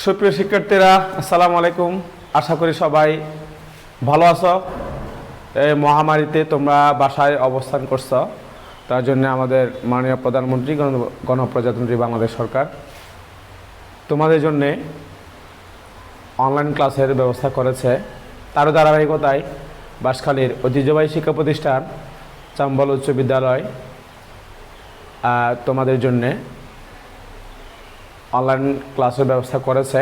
সুপ্রিয় শিক্ষার্থীরা, আসসালামু আলাইকুম। আশা করি সবাই ভালো আছো। এই মহামারীতে তোমরা বাসায় অবস্থান করছো, তার জন্য আমাদের মাননীয় প্রধানমন্ত্রী গণপ্রজাতন্ত্রী বাংলাদেশ সরকার তোমাদের জন্য অনলাইন ক্লাসের ব্যবস্থা করেছে। তারও ধারাবাহিকতায় বাঁশখালীর ঐতিহ্যবাহী শিক্ষা প্রতিষ্ঠান চাম্বল উচ্চ বিদ্যালয় তোমাদের জন্যে অনলাইন ক্লাসের ব্যবস্থা করেছে।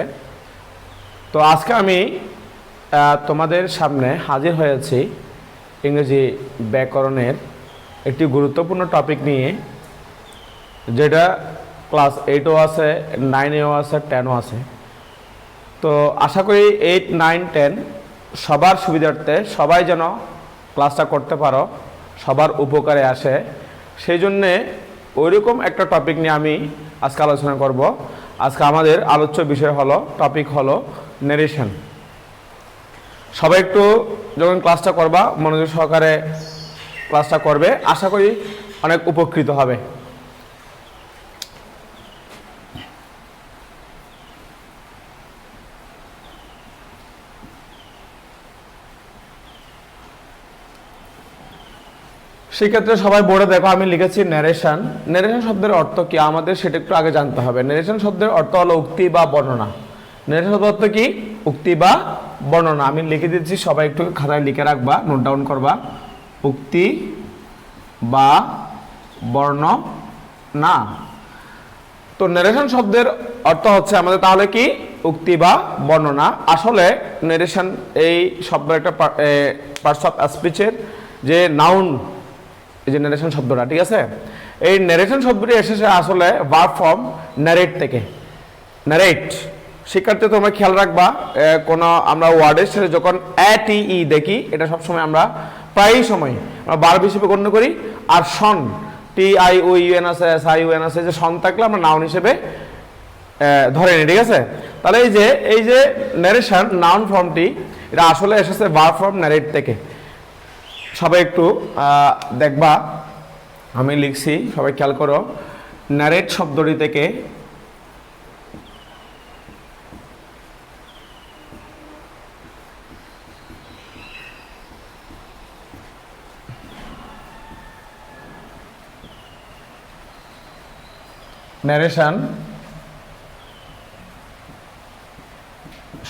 তো আজকে আমি তোমাদের সামনে হাজির হয়েছি ইংরেজি ব্যাকরণের একটি গুরুত্বপূর্ণ টপিক নিয়ে, যেটা ক্লাস 8ও আছে, 9এও আছে, 10ও আছে। তো আশা করি 8, 9, 10 সবার সুবিধার্থে সবাই যেন ক্লাসটা করতে পারো, সবার উপকারে আসে, সেই জন্যে ওইরকম একটা টপিক নিয়ে আমি আজকে আলোচনা করব। আজকে আমাদের আলোচ্য বিষয় টপিক হলো ন্যারেশন। সবাই একটু যখন ক্লাসটা করবা মনোযোগ সহকারে ক্লাসটা করবে, আশা করি অনেক উপকৃত হবে। সেক্ষেত্রে সবাই বোর্ডে দেখো, আমি লিখেছি ন্যারেশন। ন্যারেশন শব্দের অর্থ কি আমাদের সেটা একটু আগে জানতে হবে। ন্যারেশন শব্দের অর্থ হলো উক্তি বা বর্ণনা। ন্যারেশন শব্দের অর্থ কি? উক্তি বা বর্ণনা। আমি লিখে দিচ্ছি, সবাই একটু খাতায় লিখে রাখবা, নোট ডাউন করবা। উক্তি বা বর্ণনা। তো ন্যারেশন শব্দের অর্থ হচ্ছে আমাদের তাহলে কি? উক্তি বা বর্ণনা। আসলে ন্যারেশন এই শব্দের একটা পার্টস অফ স্পিচের যে নাউন, এই যে ন্যারেশন শব্দটা, ঠিক আছে? এই ন্যারেশন শব্দটি এসেছে আসলে ভার্ব ফর্ম ন্যারেট থেকে। ন্যারেট, শিক্ষার্থী তোমরা খেয়াল রাখবা, কোনো আমরা ওয়ার্ডের সাথে যখন ই দেখি, এটা সবসময় আমরা প্রায়ই সময় আমরা ভার্ব হিসেবে গণ্য করি। আর সন, TIOUN আছে, SION আছে, যে সন থাকলে আমরা নাউন হিসেবে ধরে নিই, ঠিক আছে? তাহলে এই যে ন্যারেশন নাউন ফর্মটি, এটা আসলে এসেছে ভার্ব ফর্ম ন্যারেট থেকে। সবাই একটু দেখবা, আমি লিখছি, সবাই খেয়াল করো। ন্যারেট শব্দটি থেকে ন্যারেশন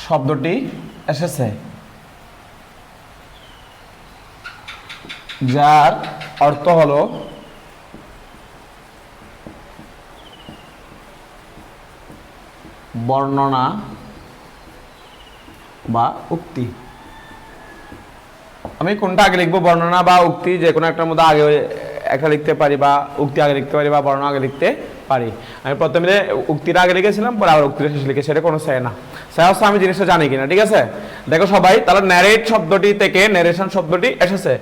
শব্দটি এসেছে, যার অর্থ হলো বর্ণনা বা উক্তি। আমি কোনটা আগে লিখবো, বর্ণনা বা উক্তি, যে কোনো একটার মধ্যে আগে একটা লিখতে পারি, বা উক্তি আগে লিখতে পারি, বা বর্ণনা আগে লিখতে পারি। আমি প্রথমে উক্তিটা আগে লিখেছিলাম, পরে আবার উক্তিটা শেষে লিখেছি, এটা কোনো না হচ্ছে আমি জিনিসটা জানি কিনা, ঠিক আছে? দেখো সবাই, তাহলে ন্যারেট শব্দটি থেকে ন্যারেশন শব্দটি এসেছে,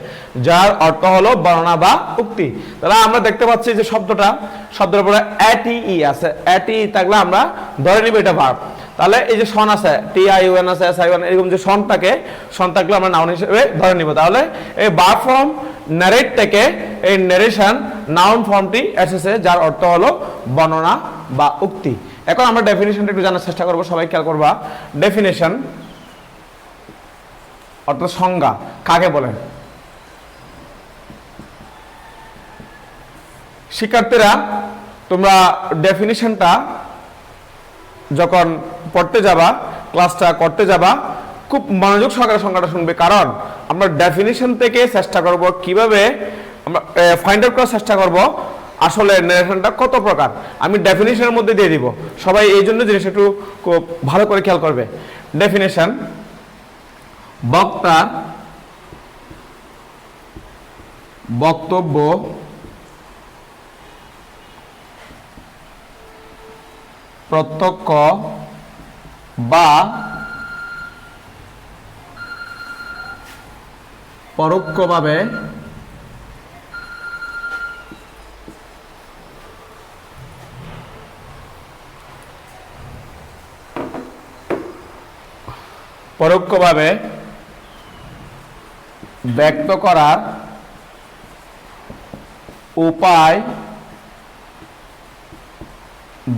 যার অর্থ হলো বর্ণনা বা উক্তি। তাহলে আমরা দেখতে পাচ্ছি যে শব্দের উপরে ই আছে, ই থাকলে আমরা ধরে নিব এটা ভার্ব। তাহলে এই যে সন আছে, TION আছে, SION, এরকম যে সন থাকলে আমরা নাউন হিসেবে ধরে নিব। তাহলে এই ভার্ব ফর্ম ন্যারেট থেকে এই ন্যারেশন নাউন ফর্মটি এসেছে, যার অর্থ হলো বর্ণনা বা উক্তি। এখন আমরা ডেফিনিশনটা একটু জানার চেষ্টা করব, সবাই খেয়াল করবা। ডেফিনেশন অর্থাৎ সংজ্ঞা কাকে বলে? শিক্ষার্থীরা তোমরা ডেফিনিশনটা যখন পড়তে যাবা, ক্লাসটা করতে যাবা, খুব মনোযোগ সহকারে সংজ্ঞাটা শুনবে, কারণ আমরা ডেফিনিশন থেকে চেষ্টা করব কিভাবে আমরা ফাইন্ড আউট করার চেষ্টা করব আসলে ন্যারেশনটা কত প্রকার। আমি ডেফিনিশনের মধ্যে দিয়ে দিব, সবাই এই জন্য জিনিসটা একটু খুব ভালো করে খেয়াল করবে। ডেফিনিশন: বক্তা বক্তব্য প্রত্যক্ষ বা পরোক্ষভাবে ব্যক্ত করার উপায়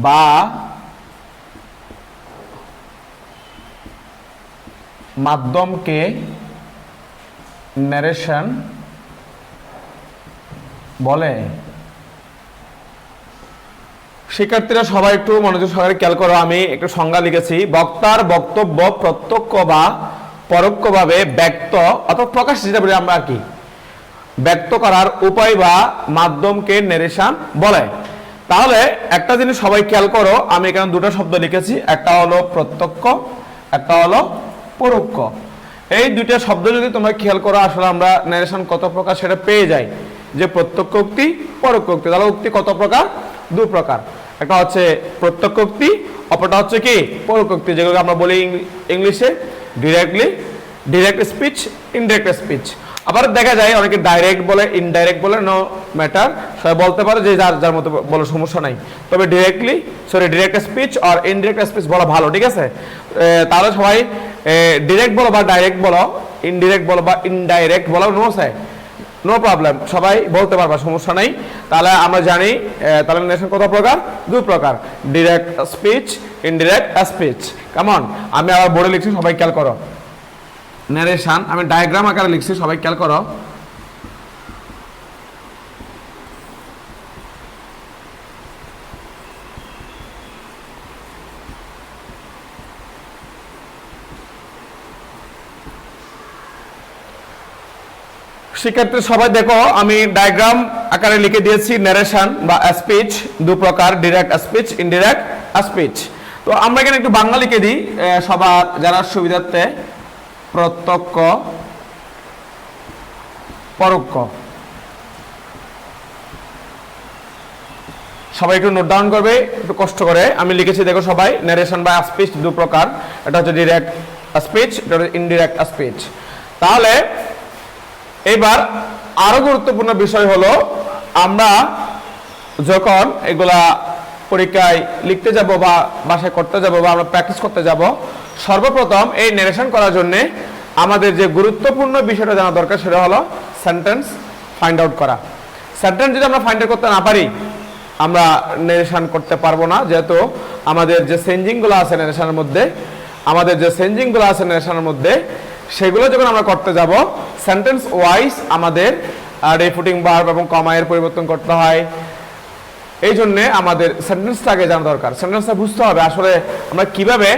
বা মাধ্যমকে ন্যারেশন বলে। শিক্ষার্থীরা সবাই একটু মনোযোগ সহকারে খেয়াল করো, আমি একটু সংজ্ঞা লিখেছি। বক্তার বক্তব্য প্রত্যক্ষ বা পরোক্ষভাবে ব্যক্ত অথবা প্রকাশ যেটা বলি আমরা কি ব্যক্ত করার উপায় বা মাধ্যমকে ন্যারেশন বলে। তাহলে একটা জিনিস সবাই খেয়াল করো, আমি এখানে দুটো শব্দ লিখেছি, একটা হলো প্রত্যক্ষ, একটা হলো পরোক্ষ। এই দুইটা শব্দ যদি তোমরা খেয়াল করো, আসলে আমরা ন্যারেশন কত প্রকার সেটা পেয়ে যাই, যে প্রত্যক্ষ উক্তি, পরোক্ষ উক্তি। তাহলে উক্তি কত প্রকার? দুই প্রকার। একটা হচ্ছে প্রত্যক্ষ উক্তি, অপরটা হচ্ছে কি পরোক্ষ উক্তি, যেগুলো আমরা বলি ইংলিশে ডিরেক্ট স্পিচ, ইনডিরেক্ট স্পিচ। আবার দেখা যায় অনেকে ডাইরেক্ট বলে, ইনডাইরেক্ট বলে, নো ম্যাটার, সবাই বলতে পারে, যে যার মতো বলে সমস্যা নাই। তবে ডিরেক্ট স্পিচ আর ইনডিরেক্ট স্পিচ বলা ভালো, ঠিক আছে? তাহলে সবাই ডিরেক্ট বলো বা ডাইরেক্ট বলো, ইনডিরেক্ট বলো বা ইনডাইরেক্ট বলো, নো প্রবলেম, সবাই বলতে পারবা, সমস্যা নাই। তাহলে আমরা জানি তাহলে ন্যারেশন কত প্রকার? দুই প্রকার, ডিরেক্ট স্পিচ, ইনডিরেক্ট স্পিচ। কেমন? আমি আবার বোর্ডে লিখছি, সবাই খেয়াল করো। ন্যারেশন আমি ডায়াগ্রাম আকারে লিখছি, সবাই খেয়াল করো। শিক্ষার্থী সবাই দেখো, আমি ডায়াগ্রাম আকারে লিখে দিয়েছি। ন্যারেশন বা স্পিচ দু প্রকার, ডিরেক্ট স্পিচ, ইনডিরেক্ট স্পিচ। তো আমরা এখানে একটু বাংলা লিখে দিই সবার যারা সুবিধার্থে। প্রত্যক্ষ, পরোক্ষ। সবাই একটু নোট ডাউন করবে একটু কষ্ট করে। আমি লিখেছি দেখো সবাই, ন্যারেশন বা স্পিচ দু প্রকার, এটা হচ্ছে ডিরেক্ট স্পিচ, এটা হচ্ছে ইনডিরেক্ট স্পিচ। তাহলে এবার আরো গুরুত্বপূর্ণ বিষয় হলো, আমরা যখন এগুলা পরীক্ষায় লিখতে যাব বা বাসায় করতে যাব বা আমরা প্র্যাকটিস করতে যাব, সর্বপ্রথম এই ন্যারেশন করার জন্য আমাদের যে গুরুত্বপূর্ণ বিষয়টা জানা দরকার, সেটা হলো সেন্টেন্স ফাইন্ড আউট করা। সেন্টেন্স যদি আমরা ফাইন্ড আউট করতে না পারি, আমরা ন্যারেশন করতে পারবো না। যেহেতু আমাদের যে চেঞ্জিংগুলো আছে ন্যারেশনের মধ্যে, সেগুলো যখন আমরা করতে যাব, সেন্টেন্স ওয়াইজ আমাদের রিপিটিং ভার্ব এবং কমা এর পরিবর্তন করতে হয়। এই জন্য আমাদের সেন্টেন্সটা আগে জানা দরকার। সেন্টেন্সটা বুঝতে হবে আসলে আমরা কিভাবে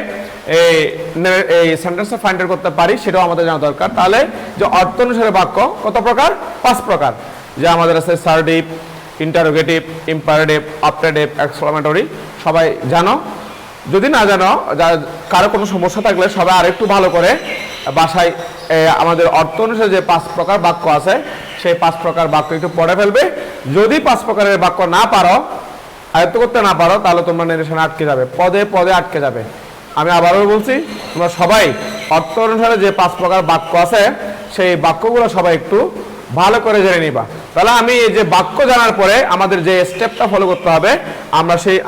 এই সেন্টেন্সটা ফাইন্ড আউট করতে পারি, সেটাও আমাদের জানা দরকার। তাহলে যে অর্থ অনুসারে বাক্য কত প্রকার? 5 প্রকার। যে আমাদের আছে সার্টিভ, ইন্টারোগেটিভ, ইম্পারেটিভ, অপটেটিভ, এক্সক্লামেটরি। সবাই জানো? যদি না জানো, কারো কোনো সমস্যা থাকলে সবাই আরেকটু ভালো করে বাসায় আমাদের অর্থ অনুসারে যে 5 প্রকার বাক্য আছে, সেই 5 প্রকার বাক্য একটু পড়ে ফেলবে। যদি 5 প্রকারের বাক্য না পারো, আয়ত্ত করতে না পারো, তাহলে তোমরা ন্যারেশনে আটকে যাবে, পদে পদে আটকে যাবে। আমি আবারও বলছি, তোমরা সবাই অর্থ অনুসারে যে 5 প্রকার বাক্য আছে, সেই বাক্যগুলো সবাই একটু ভালো করে জেনে নিবা। তাহলে আমি এই যে বাক্য জানার পরে আমাদের যে স্টেপটা ফলো করতে হবে,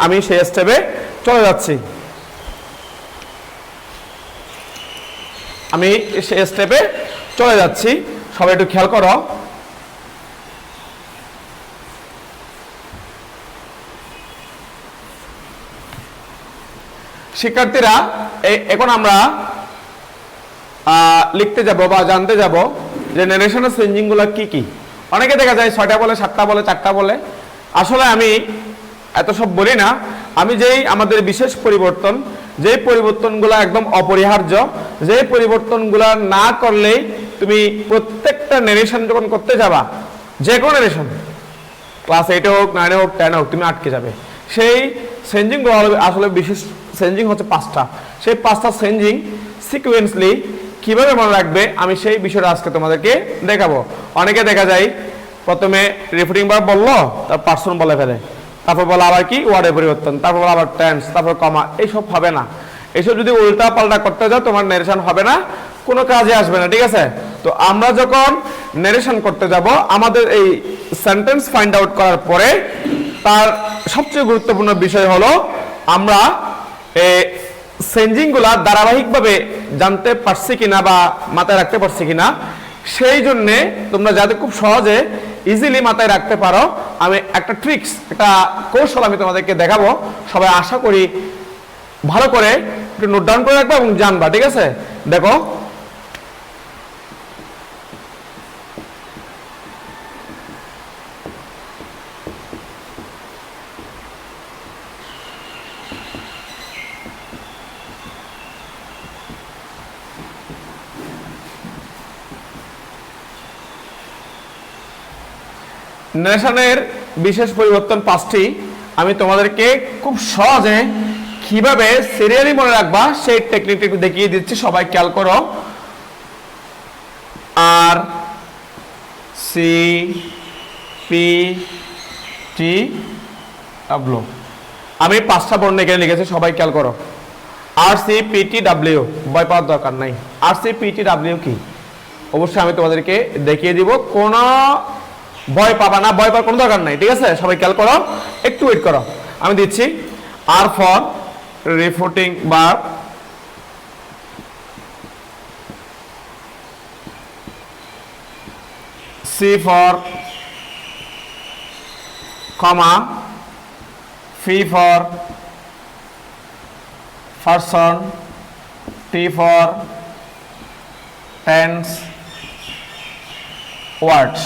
আমি সেই স্টেপে চলে যাচ্ছি। সবাই একটু খেয়াল করো। শিক্ষার্থীরা এখন আমরা লিখতে যাব বা জানতে যাব যে ন্যারেশনের চেঞ্জিং গুলো কি কি। অনেকে দেখা যায় 6টা বলে, 7টা বলে, 4টা বলে। আসলে আমি এত সব বলি না। আমি যেই আমাদের বিশেষ পরিবর্তন, যে পরিবর্তনগুলো একদম অপরিহার্য, যে পরিবর্তনগুলো না করলেই তুমি প্রত্যেকটা ন্যারেশন যখন করতে যাবা, যে কোনো ন্যারেশন ক্লাস 8 হোক, 9 হোক, 10 হোক, তুমি আটকে যাবে। সেই চেঞ্জিংগুলো আসলে বিশেষ চেঞ্জিং হচ্ছে 5টা। সেই 5টা চেঞ্জিং সিকোয়েন্সলি কিভাবে মনে রাখবে, আমি সেই বিষয়টা আজকে তোমাদেরকে দেখাবো। অনেকে দেখা যায় প্রথমে রিপিটিং ভার্ব বললো, তার পার্সন বলে ফেলে, তারপর বলা আবার কি ওয়ার্ডের পরিবর্তন, তারপর বলা আবার টেন্স, তারপর কমা। এইসব হবে না। এইসব যদি উল্টা পাল্টা করতে যাও, তোমার ন্যারেশন হবে না, কোনো কাজে আসবে না, ঠিক আছে? তো আমরা যখন ন্যারেশন করতে যাব, আমাদের এই সেন্টেন্স ফাইন্ড আউট করার পরে তার সবচেয়ে গুরুত্বপূর্ণ বিষয় হলো আমরা চেঞ্জিংগুলা ধারাবাহিকভাবে জানতে পারছি কিনা বা মাথায় রাখতে পারছি কিনা। সেই জন্যে তোমরা যাতে খুব সহজে ইজিলি মাথায় রাখতে পারো, আমি একটা ট্রিক্স, একটা কৌশল আমি তোমাদেরকে দেখাবো। সবাই আশা করি ভালো করে একটু নোট ডাউন করে রাখবা এবং জানবা, ঠিক আছে? দেখো, নেশনের বিশেষ পরিবর্তন 5টি আমি তোমাদেরকে খুব সহজে কিভাবে সিরিয়ালি মনে রাখবা সেই টেকনিকটা একটু দেখিয়ে দিচ্ছি, সবাই খেয়াল করো। আর সি পি টি ডাব্লিউ, আমি 5টা বর্ণ এখানে লিখেছি, সবাই খেয়াল করো। আর সি পি টি ডাব্লিউ, ভয় পাওয়ার দরকার নাই। আর সি পি টি ডাব্লিউ কি অবশ্যই আমি তোমাদেরকে দেখিয়ে দিব, কোনো ভয় পাবা না, ভয় পাওয়ার কোনো দরকার নাই, ঠিক আছে? সবাই খেয়াল করো, একটু ওয়েট করো, আমি দিচ্ছি। R for reporting verb, C for comma, P for person, T for tense, words.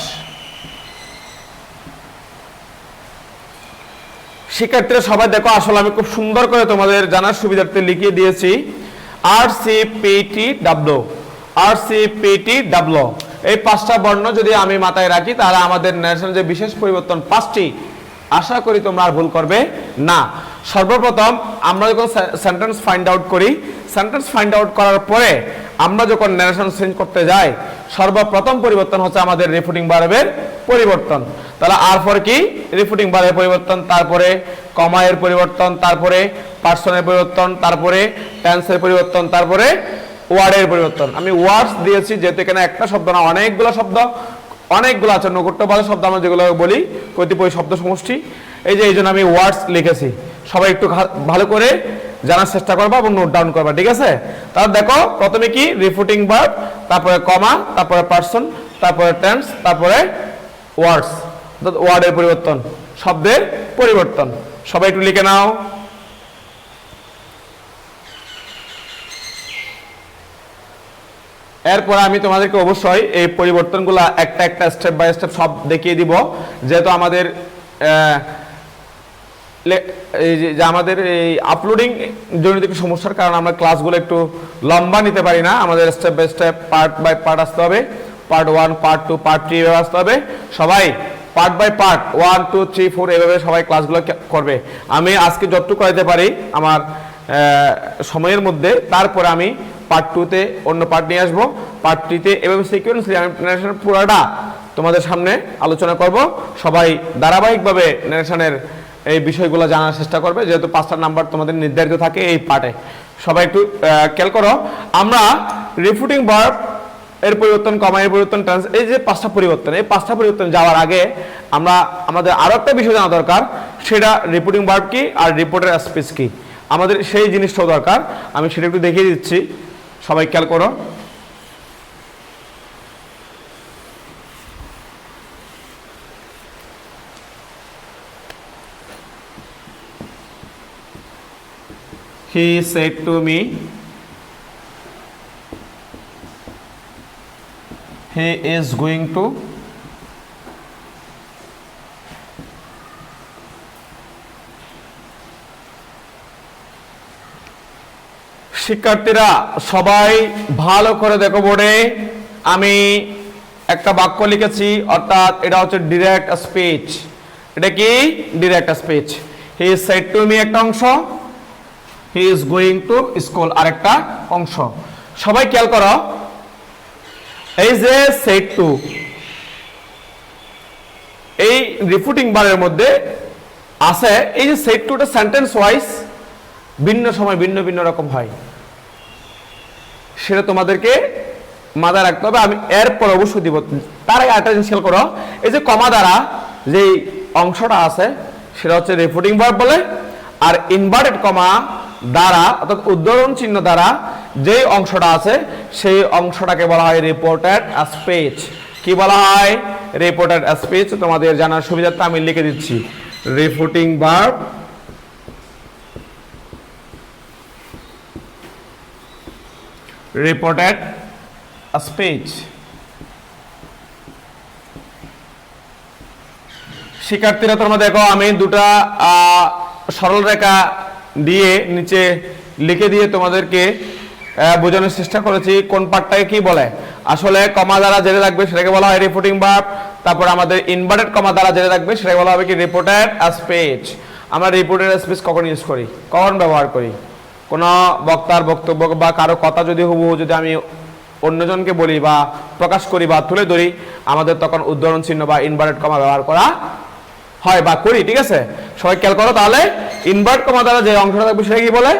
শিক্ষার্থীরা সবাই দেখো, আসলে আমি খুব সুন্দর করে তোমাদের জানার সুবিধার্থে লিখিয়ে দিয়েছি। আর সি পি টি ডাব্লিউ, আর সি পি টি ডাব্লিউ, এই 5টা বর্ণ যদি আমি মাথায় রাখি তাহলে আমাদের ন্যাশনাল যে বিশেষ পরিবর্তন 5টি, আশা করি তোমরা আর ভুল করবে না। সর্বপ্রথম আমরা যখন সেন্টেন্স ফাইন্ড আউট করি, সেন্টেন্স ফাইন্ড আউট করার পরে আমরা যখন ন্যারেশন চেঞ্জ করতে যাই, সর্বপ্রথম পরিবর্তন হচ্ছে আমাদের রিফুটিং ভার্বের পরিবর্তন। তাহলে আর ফর কি? রিফুটিং ভার্বের পরিবর্তন, তারপরে কমা এর পরিবর্তন, তারপরে পার্সনের পরিবর্তন, তারপরে টেন্সের পরিবর্তন, তারপরে ওয়ার্ডের পরিবর্তন। আমি ওয়ার্ডস দিয়েছি যেহেতু এখানে একটা শব্দ না, অনেকগুলো শব্দ, অনেকগুলো আছে, নৈকট্যবাদী শব্দ আমরা যেগুলো বলি, কতিপয় শব্দ সমষ্টি, এই জন্য আমি ওয়ার্ডস লিখেছি। সবাই একটু ভালো করে জানার চেষ্টা করবা এবং নোট ডাউন করবা, ঠিক আছে? তাহলে দেখো, প্রথমে কি? রিফুটিং ভার্ব, তারপরে কমা, তারপরে পার্সন, তারপরে টেন্স, তারপরে ওয়ার্ডস, ওয়ার্ডের পরিবর্তন, শব্দের পরিবর্তন। সবাই একটু লিখে নাও। এরপর আমি তোমাদেরকে অবশ্যই এই পরিবর্তনগুলো একটা একটা স্টেপ বাই স্টেপ সব দেখিয়ে দিব, যেহেতু আমাদের আমাদের এই আপলোডিং জনিত একটু সমস্যার কারণে আমরা ক্লাসগুলো একটু লম্বা নিতে পারি না, আমাদের step by step part by part আসতে হবে। পার্ট 1, পার্ট 2, পার্ট 3 এভাবে আসতে হবে। সবাই পার্ট বাই পার্ট 1, 2, 3, 4 এভাবে সবাই ক্লাসগুলো করবে। আমি আজকে যতটুকু করাতে পারি আমার সময়ের মধ্যে, তারপরে আমি পার্ট 2-তে অন্য পার্ট নিয়ে আসবো, পার্ট 3-তে এভাবে সিকোয়েন্সলি আমি ন্যারেশনের পুরোটা তোমাদের সামনে আলোচনা করব। সবাই ধারাবাহিকভাবে ন্যারেশনের এই বিষয়গুলো জানার চেষ্টা করবে, যেহেতু 5টা নাম্বার তোমাদের নির্ধারিত থাকে এই পার্টে। সবাই একটু খেয়াল করো, আমরা রিফুটিং ভার্ব এর পরিবর্তন, কমা এর পরিবর্তন, টেন্স, এই যে 5টা পরিবর্তন, এই 5টা পরিবর্তন যাওয়ার আগে আমাদের আরো একটা বিষয় জানা দরকার, সেটা রিপোর্টিং ভার্ব কি আর রিপোর্টের স্পিচ কি, আমাদের সেই জিনিসটাও দরকার। আমি সেটা একটু দেখিয়ে দিচ্ছি, সবাই খেয়াল করো। He said to me, he is going to শিক্ষার্থীরা সবাই ভালো করে দেখো বোর্ডে, আমি একটা বাক্য লিখেছি, অর্থাৎ এটা হচ্ছে ডিরেক্ট স্পিচ। এটা কি? Direct speech. He said to me একটা অংশ, he is going to school আরেকটা অংশ। সবাই খেয়াল করো, এই যে সেড টু, এই রিফুটিং ভার্বের মধ্যে আছে এই যে সেড টুটা সেন্টেন্স ওয়াইজ ভিন্ন সময় ভিন্ন ভিন্ন রকম হয়, সেটা তোমাদেরকে মাথায় রাখতে হবে। আমি এরপর অবশ্যই দিব। তার আগে একটা জিনিস খেয়াল করো, এই যে কমা দ্বারা যে অংশটা আছে সেটা হচ্ছে রিফুটিং ভার্ব বলে, আর ইনভার্টেড কমা দ্বারা অর্থাৎ উদ্ধরণ চিহ্ন দ্বারা যে অংশটা আছে সেই অংশটাকে বলা হয় রিপোর্টেড স্পিচ। কি বলা হয়? Reported speech. তোমাদের জানার সুবিধার্থে আমি লিখে দিচ্ছি, রিফুটিং ভার্ব রিপোর্টেড স্পিচ। শিক্ষার্থীরা তোমরা দেখো, আমি দুটা সরল রেখা দিয়ে নিচে লিখে দিয়ে তোমাদেরকে বোঝানোর চেষ্টা করেছি কোন পার্টটাকে কি বলে। আসলে কমা দ্বারা যেটা থাকবে সেটাকে বলা হয় রিপোর্টিং ভার্ব। তারপর আমাদের ইনভার্টেড কমা দ্বারা যেটা থাকবে সেটাকে বলা হবে কি রিপোর্টেড স্পিচ। আমরা রিপোর্টেড স্পিচ কখন ইউজ করি, কখন ব্যবহার করি? কোনো বক্তার বক্তব্য বা কারো কথা যদি হুবহু যদি আমি অন্যজনকে বলি বা প্রকাশ করি বা তুলে ধরি, আমাদের তখন উদ্ধরণ চিহ্ন বা ইনভার্টেড কমা ব্যবহার করা হয় বা করি। ঠিক আছে, সবাই খেয়াল করো। তাহলে ইনভার্ট কমা দ্বারা যে অংশটা থাকবে সেটা কি বলে?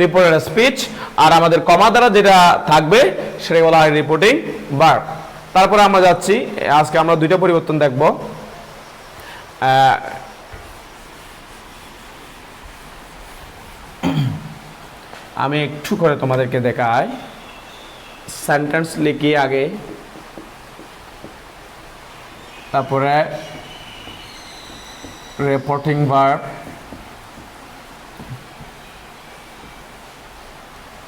Reported speech. আর আমাদের কমা দ্বারা যেটা থাকবে সেটা বলা হয় রিপোর্টিং ভার্ব। তারপরে আমরা যাচ্ছি, আজকে আমরা দুইটা পরিবর্তন দেখব। আমি একটু করে তোমাদেরকে দেখাই। সেন্টেন্স লিখি আগে, তারপরে রিপোর্টিং ভার্ব,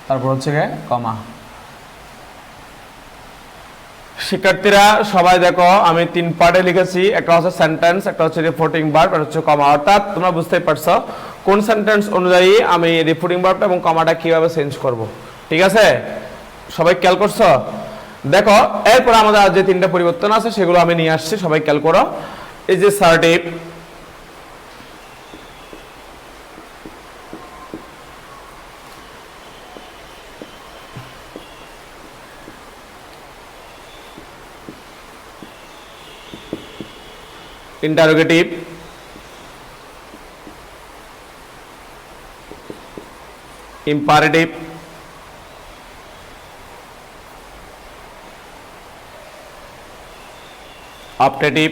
তারপর হচ্ছে কমা। শিক্ষার্থীরা সবাই দেখো, আমি 3 পার্টে লিখেছি। একটা হচ্ছে সেন্টেন্স, একটা হচ্ছে রিপোর্টিং ভার্ব, আর হচ্ছে কমা। অর্থাৎ তোমরা বুঝতেই পারছো কোন সেন্টেন্স অনুযায়ী আমি রিপোর্টিং ভার্বটা এবং কমাটা কিভাবে চেঞ্জ করব। ঠিক আছে, সবাই খেয়াল করছো? দেখো, এরপর আমাদের যে 3টা পরিবর্তন আছে সেগুলো আমি নিয়ে আসছি, সবাই খেয়াল করো। এই যে সার্টিভ, ইন্টারোগেটিভ, ইম্পারেটিভ, অপটেটিভ,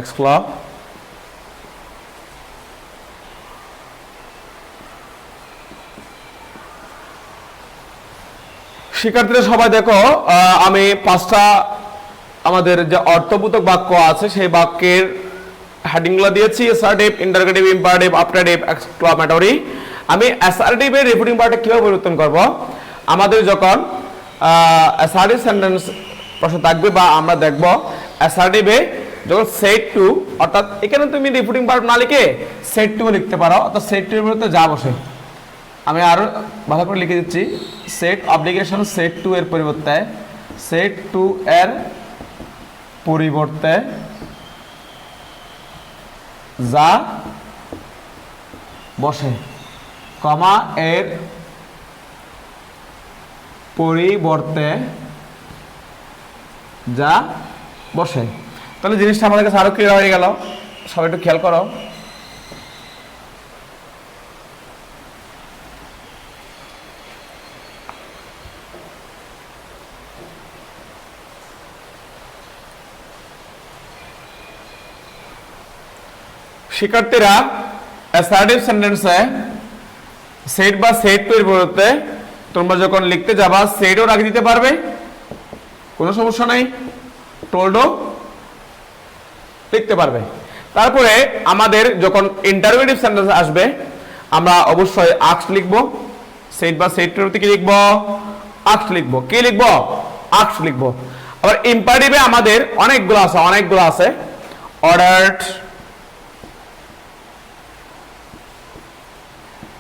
এক্সক্লভ, শিক্ষার্থীরা সবাই দেখো, আমি 5টা আমাদের যে অর্থবোধক বাক্য আছে সেই বাক্যের হেডিংগুলো দিয়েছি। Assertive, interrogative, imperative, optative, exclamatory. আমি অ্যাসার্টিভের রিপোর্টিং পার্টে কিভাবে পরিবর্তন করব? আমাদের যখন অ্যাসার্টিভ সেন্টেন্স প্রশ্ন থাকবে বা আমরা দেখব অ্যাসার্টিভে যখন সেট টু, অর্থাৎ এখানে তুমি রিপোর্টিং পার্ট না লিখে সেট টু লিখতে পারো, অর্থাৎ সেট টু এর বিরুদ্ধে যা বসে। আমি আরো ভালো করে লিখে দিচ্ছি, সেট অব্লিগেশন সেট টু এর পরিবর্তে, সেট টু এর পরিবর্তে যা বসে, কমা এর পরিবর্তে যা বসে। তাহলে জিনিসটা আমাদের কাছে আরো ক্লিয়ার হয়ে গেল। সবাই একটু খেয়াল করো। শিক্ষার্থীরা অ্যাসার্টিভ সেন্টেন্সে সেট বা সেট টু এর পরিবর্তে তোমরা যখন লিখতে যাবা সেটও রাখে দিতে পারবে, কোনো সমস্যা নাই, টোল্ডও লিখতে পারবে। তারপরে আমাদের যখন ইন্টারোগেটিভ সেন্টেন্স আসবে আমরা অবশ্যই আস্ক লিখব। সেট বা সেট টু কি লিখব? আস্ক লিখব। কি লিখব? আস্ক লিখব। আবার ইম্পারেটিভে আমাদের অনেকগুলো আছে, অর্ডারড,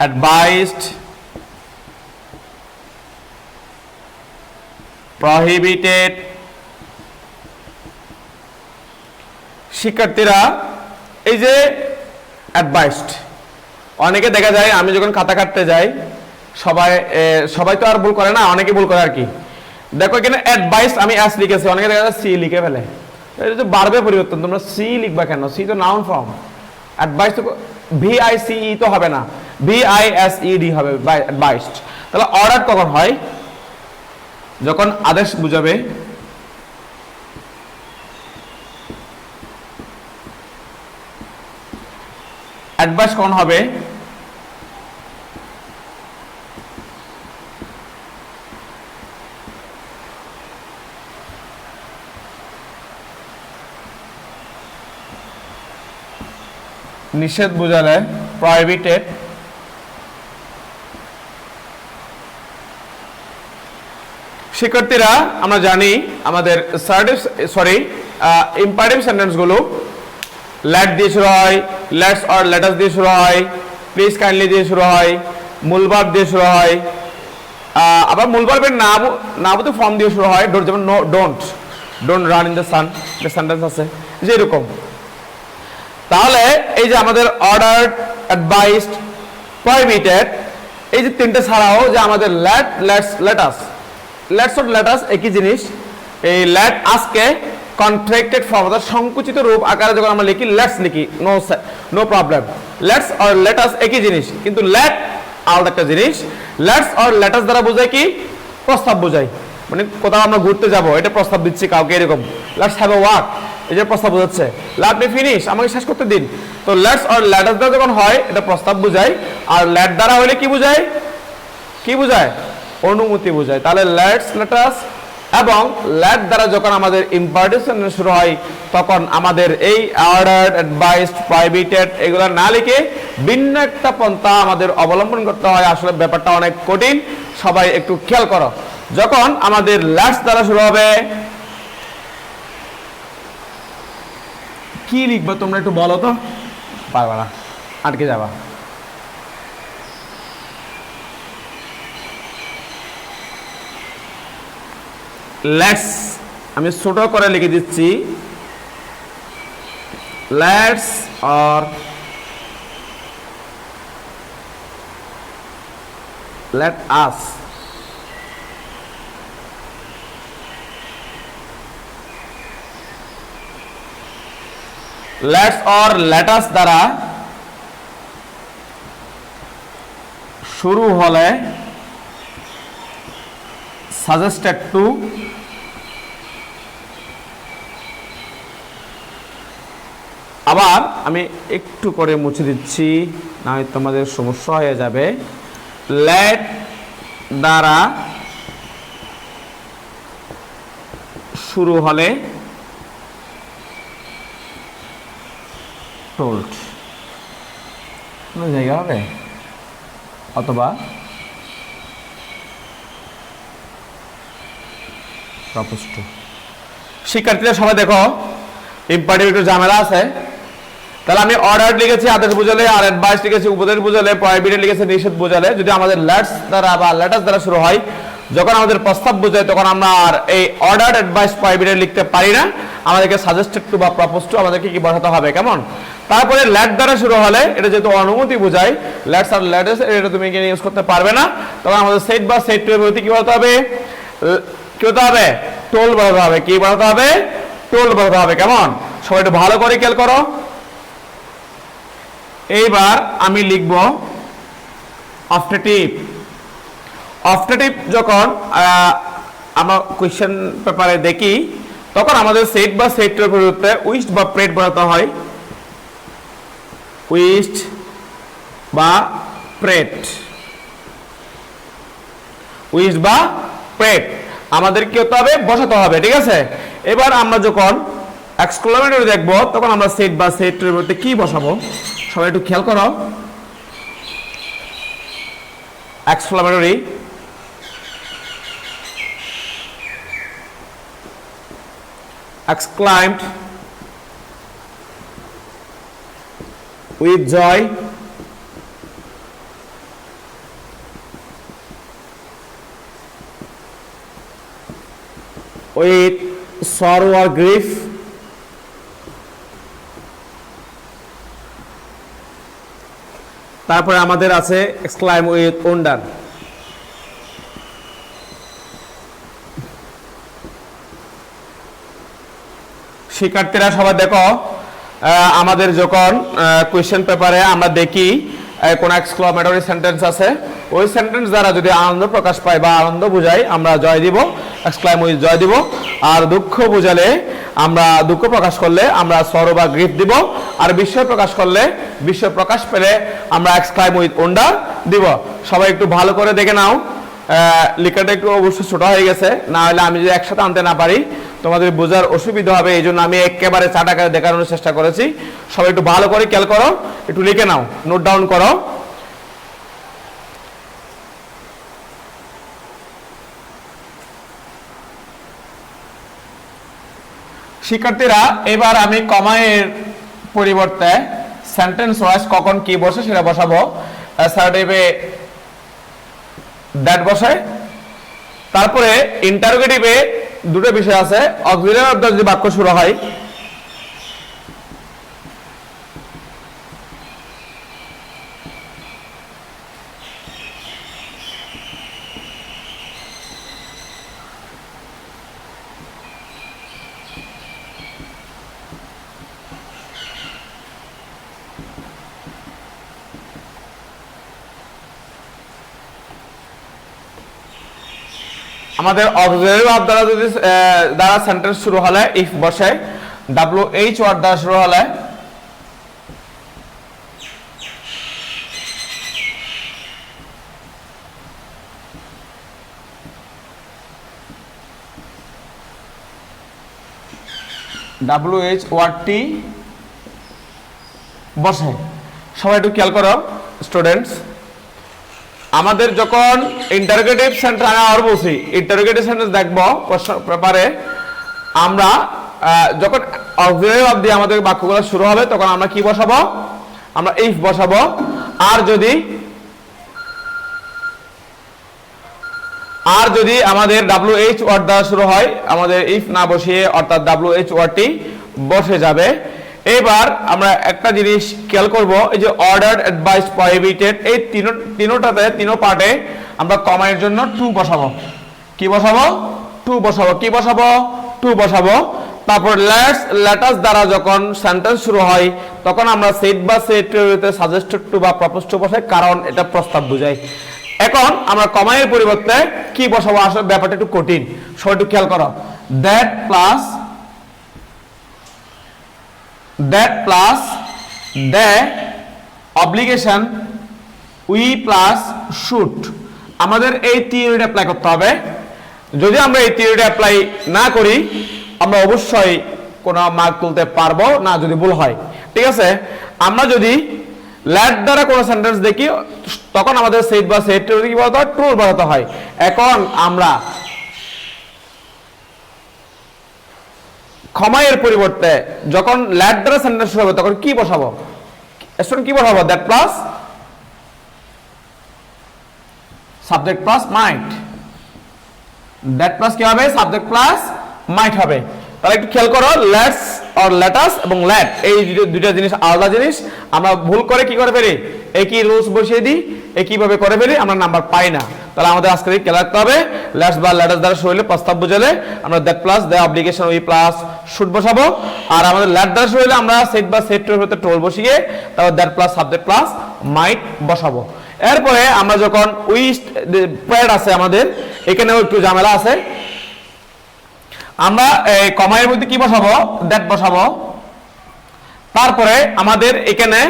advised, prohibited। শিক্ষার্থীরা এই যে অ্যাডভাইসড, অনেকে দেখা যায় আমি যখন খাতা কাটতে যাই সবাই তো আর ভুল করে না, অনেকে ভুল করে আর কি। দেখো এখানে অ্যাডভাইস আমি এস লিখেছি, অনেকে দেখা যায় সি লিখে ফেলে। এটা যে বারবার পরিবর্তন, তোমরা সি লিখবা কেন? সি তো নাউন ফর্ম। অ্যাডভাইস তো VICE তো হবে না, VISED হবে, অ্যাডভাইসড। তাহলে অর্ডার কখন হয়? যখন আদেশ বুঝাবে। অ্যাডভাইস কখন হবে? নিষেধ বুঝালে, প্রহিবিটেড। শিক্ষার্থীরা আমরা জানি আমাদের ইম্পারেটিভ সেন্টেন্স গুলো লেট দিয়ে শুরু হয়, লেটস অর লেটাস দিয়ে শুরু হয়, প্লিজ কাইন্ডলি দিয়ে শুরু হয়, মূল ভার্ব দিয়ে শুরু হয়, আবার মূল ভার্বের নাবুত ফর্ম দিয়ে শুরু হয়। যেমন don't run in the sun, একটা সেন্টেন্স আছে যে এরকম। তাহলে এই যে আমাদের অর্ডারড, অ্যাডভাইসড, প্রহিবিটেড, এই যে তিনটে ছাড়াও যে আমাদের লেটস অর লেটাস একই জিনিস। এই লেট আজকে কন্ট্রাক্টেড ফর্ম অর্থাৎ সংকুচিত রূপ আকারে যখন আমরা লিখি লেটস লিখি, no problem. Let's or let us একই জিনিস, কিন্তু লেট আলাদা একটা জিনিস। লেটস অর লেটাস দ্বারা বোঝায় কি? প্রস্তাব বোঝায়। মানে কোথাও আমরা ঘুরতে যাব, এটা প্রস্তাব দিচ্ছি কাউকে, এরকম। লেটস হ্যাভ এ ওয়াক, এই যে প্রস্তাব বোঝাচ্ছে। লেট মি ফিনিশ, আমাকে শেষ করতে দিন। তো লেটস অর লেটাস দ্বারা যখন হয় এটা প্রস্তাব বোঝায়, আর লেট দ্বারা হলে কি বোঝায়? কি বোঝায়? অনুমতি বোঝায়। তাহলে লেটস, লেটাস এবং লেট দ্বারা যখন আমাদের ইম্পারেটিভ সেন্টেন্স শুরু হয় তখন আমাদের এই অর্ডারড, অ্যাডভাইসড, প্রহিবিটেড এগুলো না লিখে ভিন্ন একটা পন্থা আমাদের অবলম্বন করতে হয়। আসলে ব্যাপারটা অনেক কঠিন, সবাই একটু খেয়াল করো। যখন আমাদের লেটস দ্বারা শুরু হবে কি লিখবে তোমরা একটু বলো তো? পারবা না, আটকে যাবা। লেটস আমি ছোট করে লিখে দিচ্ছি, let's or let us. Let's or let us দ্বারা শুরু হলে সাজেস্টেড টু, আবার আমি একটু করে মুছে দিচ্ছি না হয় তোমাদের সমস্যা হয়ে যাবে। লেট দ্বারা শুরু হলে টোল্ড, কোনো জায়গা হবে, অথবা প্রপোজ টু। শিক্ষার্থীরা সবাই দেখো, ইম্পারেটিভ একটু ঝামেলা আছে। তাহলে আমি অর্ডার লিখেছি আদেশ বোঝালে, আর অ্যাডভাইস লিখেছি উপদেশ বোঝালে, প্রহিবিটেড লিখেছি নিষেধ বোঝালে। যদি আমাদের লেটস দ্বারা বা লেটাস দ্বারা শুরু হয়, যখন আমাদের প্রস্তাব বোঝায় তখন আমরা আর এই অর্ডার, অ্যাডভাইস, প্রহিবিটেড লিখতে পারি না। আমাদেরকে সাজেস্টেড টু বা প্রপোজ টু আমাদেরকে কি বসাতে হবে, কেমন? তারপরে লেট দ্বারা শুরু হলে এটা যেহেতু অনুমতি বোঝায়, লেটস আর লেটাস এটা তুমি এখানে ইউজ করতে পারবে না। তখন আমাদের সেট বা সেট টু এর প্রতি কি বলতে হবে? কি বলতে হবে? টোল বলতে হবে। কি বলতে হবে? টোল বলতে হবে, কেমন? সবাই একটু ভালো করে খেয়াল করো। এইবার আমি লিখব অফটেটিভ। অফটেটিভ যখন আমরা কোয়েশ্চেন পেপারে দেখি তখন আমাদের সেট বা সেট টু এর পরিবর্তে উইশড বা প্রেড বলাতে হয়। উইশড বা প্রেড, উইশড বা প্রেড আমাদের কি হতে হবে? বসাতে হবে, ঠিক আছে? এবার আমরা যখন এক্সক্লামেটরি দেখব তখন আমরা সেট বা সেট টু এর পরিবর্তে কি বসাবো সবাই একটু খেয়াল করো। Exclamatory, exclaimed with joy, with sorrow or grief, তারপরে আমাদের আছে exclaim with wonder। শিক্ষার্থীরা সবাই দেখো, আমাদের যখন কোয়েশ্চেন পেপারে আমরা দেখি কোন এক্সক্লামেটরি সেন্টেন্স আছে, ওই সেন্টেন্স দ্বারা যদি আনন্দ প্রকাশ পায় বা আনন্দ বোঝায় আমরা জয় দিব, এক্সক্লাইম উইথ জয় দিব। আর দুঃখ বোঝালে আমরা দুঃখ প্রকাশ করলে আমরা সরো বা গ্রিফ দিব। আর বিস্ময় প্রকাশ করলে, বিস্ময় প্রকাশ পেলে আমরা এক্সক্লাইম উইথ ওন্ডার দিব। সবাই একটু ভালো করে দেখে নাও। লেখাটা একটু অবশ্যই ছোট হয়ে গেছে, না হলে আমি যদি একসাথে আনতে না পারি তোমাদের বোঝার অসুবিধা হবে, এই জন্য আমি একেবারে চাটাকারে দেখানোর চেষ্টা করেছি। সবাই একটু ভালো করে খেয়াল করো, একটু লিখে নাও, নোট ডাউন করো। শিক্ষার্থীরা এবার আমি কমায়ের পরিবর্তে সেন্টেন্স ওয়াইজ কখন কি বসে সেটা বসাবো। অ্যাসার্টিভে দ্যাট বসে। তারপরে ইন্টারোগেটিভে দুটো বিষয় আছে। অক্সিলারি ভার্ব দ্বারা যদি বাক্য শুরু হয়, আমাদের অক্সিলারি ভার্ব দ্বারা যদি দ্বারা সেন্টেন্স শুরু হলে ইফ বসে, WH ওয়ার্ড দ্বারা শুরু হলে WH ওয়ার্ডটি বসে। সবাই একটু খেয়াল করো স্টুডেন্টস, আমাদের যখন ইন্টারোগেটিভ সেন্টেন্স আমি আবার বলছি, ইন্টারোগেটিভ সেন্টেন্স দেখবো প্রশ্ন পেপারে, আমরা যখন অক্সিলারি ভার্ব দিয়ে আমাদের বাক্যগুলো শুরু হবে তখন আমরা কি বসাবো? আমরা ইফ বসাবো। আর যদি আমাদের WH ওয়ার্ড দ্বারা শুরু হয়, আমাদের ইফ না বসিয়ে অর্থাৎ WH ওয়ার্ডটি বসে যাবে। এবার আমরা একটা জিনিস খেয়াল করব, এই যে অর্ডার, অ্যাডভাইস, প্রহিবিটেড, এই তিনোটাতে তিনো পার্টে আমরা কমার জন্য টু বসাবো। কি বসাবো? টু বসাবো। কি বসাবো? টু বসাবো। তারপর লেটাস দ্বারা যখন সেন্টেন্স শুরু হয় তখন আমরা সেট বা সেট সাজেস্টেড টু বা প্রপোজ টু বসাই, কারণ এটা প্রস্তাব বোঝায়। এখন আমরা কমায়ের পরিবর্তে কি বসাবো? আসলে ব্যাপারটা একটু কঠিন, সবাই একটু খেয়াল করো। That plus the obligation we plus should, আমাদের এই থিওরিটা অ্যাপ্লাই করতে হবে। যদি আমরা এই থিওরিটা অ্যাপ্লাই না করি আমরা অবশ্যই কোনো মার্ক তুলতে পারবো না যদি ভুল হয়। ঠিক আছে, আমরা যদি ল্যাট দ্বারা কোনো সেন্টেন্স দেখি তখন আমাদের সেট বা সেট কি বলতে হয়? ট্রু বলতে হয়। এখন আমরা ক্ষমায়ের পরিবর্তে যখন ল্যাট দ্বারা সেন্টেন্স শুরু হবে তখন কি বসাবো? স্টুডেন্ট কি বসাবো? That plus subject plus might. That plus কি হবে? সাবজেক্ট প্লাস মাইট হবে। তাহলে একটু খেয়াল করো, লেটস অর লেটাস এবং ল্যাট এই দুইটা জিনিস আলাদা জিনিস। আমরা ভুল করে কি করে ফেলি? একই রুলস বসিয়ে দিই, একইভাবে করে ফেলি, আমরা নাম্বার পাই না। তাহলে আমাদের আজকে খেয়াল রাখতে হবে, লেটস বা লেটাস দ্বারা শুরু হলে প্রস্তাব বুঝালে আমরা that plus the obligation we plus should বসাবো। আর আমাদের ল্যাট দ্বারা শুরু হলে আমরা সেট বা সেট টু হতে টোল বসিয়ে তারপর দ্যাট প্লাস সাবজেক্ট প্লাস মাইট বসাবো। এরপরে আমরা যখন উই প্যাড আছে আমাদের এখানেও একটু ঝামেলা আছে, আমরা কমায়ের মধ্যে কি বসাবো? দ্যাট বসাবো। তারপরে আমাদের এখানে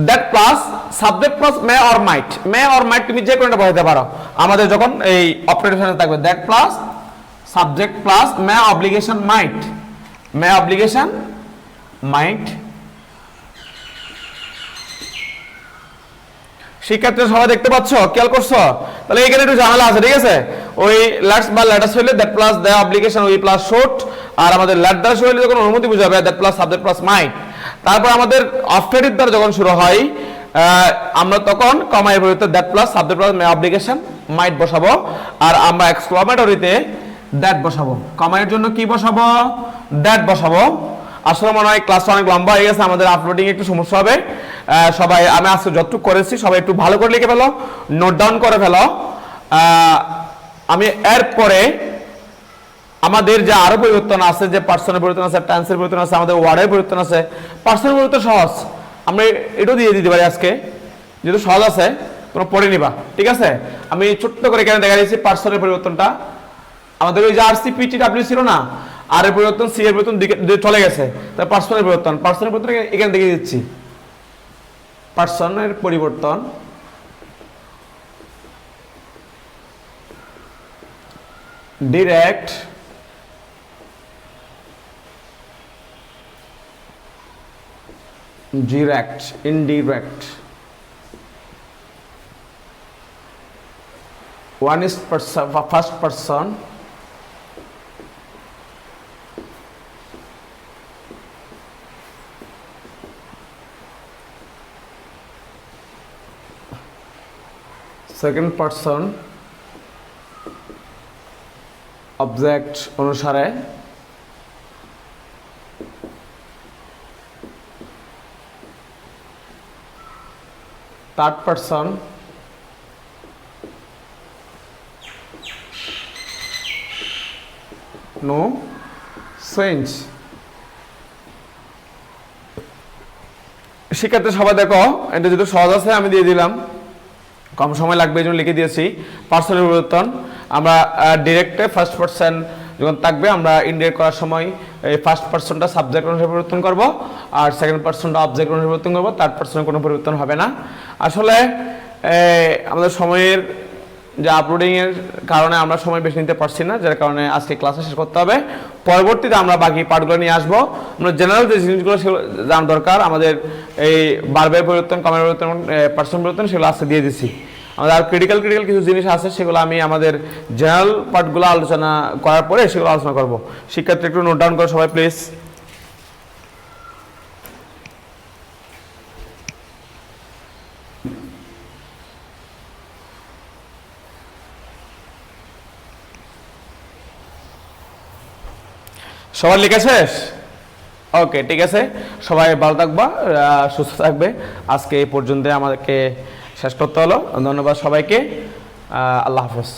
that plus subject plus may or might. May or might তুমি যে কোনটা বসাতে পারো। আমাদের যখন এই অপারেশনে থাকবে that plus subject plus may obligation might. May obligation might. শিক্ষার্থী সবাই দেখতে পাচ্ছ? খেয়াল করছো? তাহলে এখানে একটু ঝামেলা আছে। ঠিক আছে, ওই লেটস বা লেটাস হইলে that plus the obligation we plus should, আর আমাদের লেট দ্বারা শুরু হলে যখন অনুমতি বুঝাবে that plus subject plus might. তারপর আমাদের অফটেটিভ দ্বারা যখন শুরু হয় আমরা তখন কমায়ের পরিবর্তে that plus subject plus may obligation might বসাবো। আর আমরা এক্সক্লামেটরিতে দ্যাট বসাবো। কমায়ের জন্য কি বসাবো? দ্যাট বসাবো। আসলে মনে হয় ক্লাসটা অনেক লম্বা হয়ে গেছে, আমাদের আপলোডিং একটু সমস্যা হবে। সবাই আমি আজকে যতটুকু করেছি সবাই একটু ভালো করে লিখে ফেলো, নোট ডাউন করে ফেলো। আমি এরপরে আমাদের যে আরো পরিবর্তন আছে, যে পার্সনের পরিবর্তন আছে, টেন্সের পরিবর্তন আছে, আমাদের ওয়ার্ডের পরিবর্তন আছে। পার্সনের পরিবর্তন সহজ, আমরা এটাও দিয়ে দিতে পারি আজকে, যেহেতু সহজ আছে তোমরা পড়ে নিবা। ঠিক আছে, আমি ছোট্ট করে এখানে দেখা দিয়েছি পার্সনের পরিবর্তনটা। আমাদের ওই যে RCPTW ছিল না, আর এর পরিবর্তন সি এর পরিবর্তন দিকে চলে গেছে, তাই পার্সনের পরিবর্তন এখানে দেখে দিচ্ছি। পার্সনের পরিবর্তন direct, direct, indirect. One is first person, second person object অনুসারে থার্ড পারসন নো চেঞ্জ। শিক্ষার্থী সবাই দেখো, এটা যেহেতু সহজ আছে আমি দিয়ে দিলাম, কম সময় লাগবে এই জন্য লিখে দিয়েছি। পার্সনের পরিবর্তন আমরা ডিরেক্টে ফার্স্ট পার্সন যখন থাকবে আমরা ইনডিরেক্ট করার সময় এই ফার্স্ট পার্সনটা সাবজেক্ট অনুসারে পরিবর্তন করব, আর সেকেন্ড পার্সনটা অবজেক্ট অনুসারে পরিবর্তন করব, থার্ড পার্সনের কোনো পরিবর্তন হবে না। আসলে আমাদের সময়ের যে আপলোডিংয়ের কারণে আমরা সময় বেশি নিতে পারছি না, যার কারণে আজকে ক্লাসে শেষ করতে হবে। পরবর্তীতে আমরা বাকি পার্টগুলো নিয়ে আসবো। আমরা জেনারেল যে জিনিসগুলো সেগুলো জানা দরকার, আমাদের এই ভার্বের পরিবর্তন, কমের পরিবর্তন, পার্সন পরিবর্তন, সেগুলো আজকে দিয়ে দিছি। আমাদের আর ক্রিটিক্যাল কিছু জিনিস আছে, সেগুলো আমি আমাদের জেনারেল পার্টগুলো আলোচনা করার পরে সেগুলো আলোচনা করব। শিক্ষার্থী একটু নোট ডাউন করো সবাই প্লিজ। সবার লেখা শেষ? ওকে, ঠিক আছে। সবাই ভালো থাকবা, সুস্থ থাকবে। আজকে এই পর্যন্ত আমাদেরকে শেষ করতে হলো। ধন্যবাদ সবাইকে। আল্লাহ হাফেজ।